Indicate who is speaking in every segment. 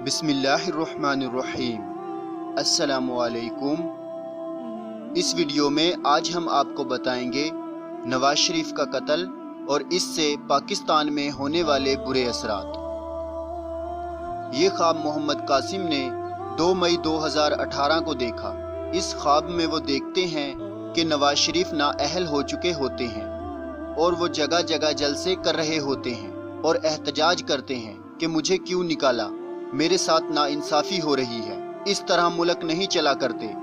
Speaker 1: बिस्मिल्लाहिर्रहमानिर्रहीम। अस्सलामु अलैकुम। इस वीडियो में आज हम आपको बताएंगे नवाज शरीफ का कत्ल और इससे पाकिस्तान में होने वाले बुरे असरात। ये ख्वाब मोहम्मद कासिम ने 2 मई 2018 को देखा। इस ख्वाब में वो देखते हैं कि नवाज शरीफ नाअहल हो चुके होते हैं और वो जगह जगह जलसे कर रहे होते हैं और एहतजाज करते हैं कि मुझे क्यों निकाला, मेरे साथ नाइंसाफ़ी हो रही है, इस तरह मुल्क नहीं चला करते,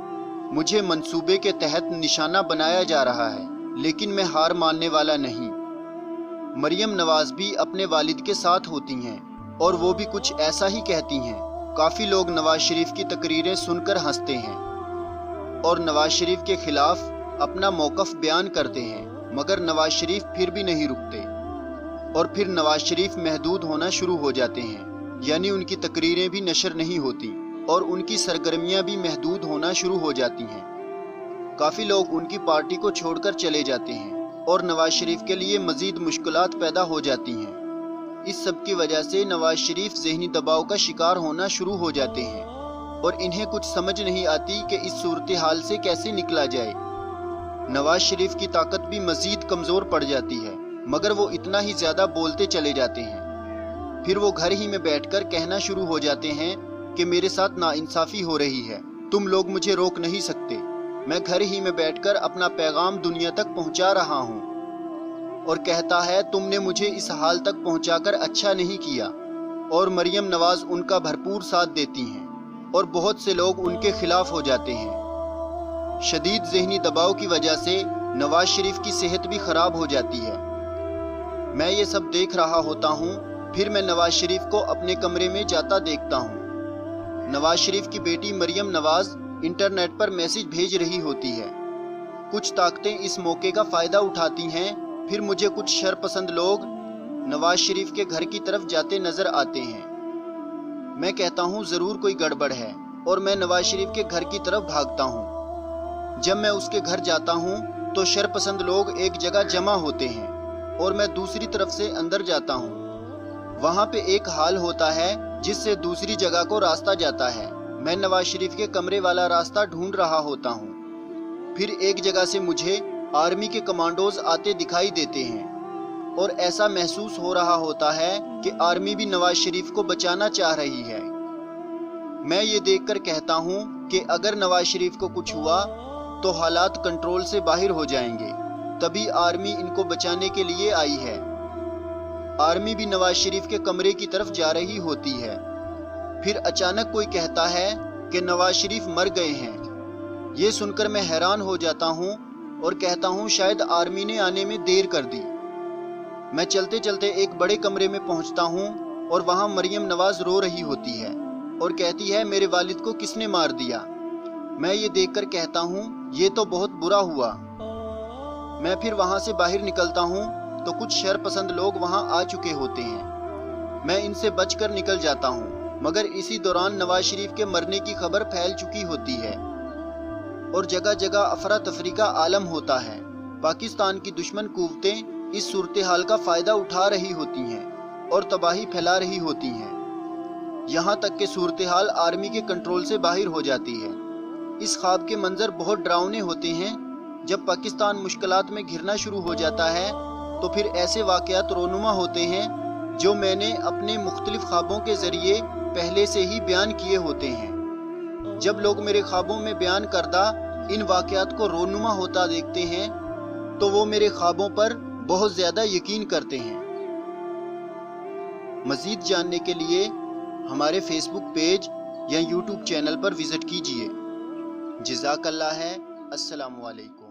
Speaker 1: मुझे मंसूबे के तहत निशाना बनाया जा रहा है, लेकिन मैं हार मानने वाला नहीं। मरियम नवाज भी अपने वालिद के साथ होती हैं और वो भी कुछ ऐसा ही कहती हैं। काफ़ी लोग नवाज शरीफ की तकरीरें सुनकर हंसते हैं और नवाज शरीफ के खिलाफ अपना मौक़िफ़ बयान करते हैं, मगर नवाज शरीफ फिर भी नहीं रुकते और फिर नवाज शरीफ महदूद होना शुरू हो जाते हैं, यानी उनकी तकरीरें भी नशर नहीं होती और उनकी सरगर्मियां भी महदूद होना शुरू हो जाती हैं। काफ़ी लोग उनकी पार्टी को छोड़कर चले जाते हैं और नवाज शरीफ के लिए मज़ीद मुश्किलात पैदा हो जाती हैं। इस सब की वजह से नवाज शरीफ ज़हनी दबाव का शिकार होना शुरू हो जाते हैं और इन्हें कुछ समझ नहीं आती कि इस सूरत हाल से कैसे निकला जाए। नवाज शरीफ की ताकत भी मज़ीद कमज़ोर पड़ जाती है, मगर वो इतना ही ज़्यादा बोलते चले जाते हैं। फिर वो घर ही में बैठकर कहना शुरू हो जाते हैं कि मेरे साथ नाइंसाफ़ी हो रही है, तुम लोग मुझे रोक नहीं सकते, मैं घर ही में बैठकर अपना पैगाम दुनिया तक पहुंचा रहा हूं। और कहता है तुमने मुझे इस हाल तक पहुंचाकर अच्छा नहीं किया। और मरियम नवाज उनका भरपूर साथ देती हैं और बहुत से लोग उनके खिलाफ हो जाते हैं। शदीद ज़हनी दबाव की वजह से नवाज शरीफ की सेहत भी ख़राब हो जाती है। मैं ये सब देख रहा होता हूँ, फिर मैं नवाज शरीफ को अपने कमरे में जाता देखता हूँ। नवाज शरीफ की बेटी मरियम नवाज इंटरनेट पर मैसेज भेज रही होती है। कुछ ताकतें इस मौके का फ़ायदा उठाती हैं। फिर मुझे कुछ शरपसंद लोग नवाज शरीफ के घर की तरफ जाते नज़र आते हैं। मैं कहता हूँ ज़रूर कोई गड़बड़ है और मैं नवाज शरीफ के घर की तरफ भागता हूँ। जब मैं उसके घर जाता हूँ तो शरपसंद लोग एक जगह जमा होते हैं और मैं दूसरी तरफ से अंदर जाता हूँ। वहाँ पे एक हाल होता है जिससे दूसरी जगह को रास्ता जाता है। मैं नवाज शरीफ के कमरे वाला रास्ता ढूंढ रहा होता हूँ। फिर एक जगह से मुझे आर्मी के कमांडोज आते दिखाई देते हैं और ऐसा महसूस हो रहा होता है कि आर्मी भी नवाज शरीफ को बचाना चाह रही है। मैं ये देखकर कहता हूँ कि अगर नवाज शरीफ को कुछ हुआ तो हालात कंट्रोल से बाहर हो जाएंगे, तभी आर्मी इनको बचाने के लिए आई है। आर्मी भी नवाज शरीफ के कमरे की तरफ जा रही होती है। फिर अचानक कोई कहता है कि नवाज शरीफ मर गए हैं। ये सुनकर मैं हैरान हो जाता हूँ और कहता हूँ शायद आर्मी ने आने में देर कर दी। मैं चलते चलते एक बड़े कमरे में पहुँचता हूँ और वहाँ मरियम नवाज रो रही होती है और कहती है मेरे वालिद को किसने मार दिया। मैं ये देखकर कहता हूँ ये तो बहुत बुरा हुआ। मैं फिर वहाँ से बाहर निकलता हूँ तो कुछ शरपसंद लोग वहां आ चुके होते हैं। मैं इनसे बचकर निकल जाता हूं, मगर इसी दौरान नवाज शरीफ के मरने की खबर फैल चुकी होती है और जगह जगह अफरा तफरी का आलम होता है। पाकिस्तान की दुश्मन कुव्वतें इस सूरत हाल का फ़ायदा उठा रही होती हैं और तबाही फैला रही होती हैं, यहाँ तक कि सूरत हाल आर्मी के कंट्रोल से बाहर हो जाती है। इस ख्वाब के मंजर बहुत डरावने होते हैं। जब पाकिस्तान मुश्किलात में घिरना शुरू हो जाता है तो फिर ऐसे वाक़यात रोनुमा होते हैं जो मैंने अपने मुख्तलिफ ख्वाबों के ज़रिए पहले से ही बयान किए होते हैं। जब लोग मेरे ख्वाबों में बयान करदा इन वाक़यात को रोनुमा होता देखते हैं तो वो मेरे ख्वाबों पर बहुत ज़्यादा यकीन करते हैं। मज़ीद जानने के लिए हमारे फेसबुक पेज या यूट्यूब चैनल पर विज़िट कीजिए। जज़ाकल्लाह है। अस्सलामु अलैकुम।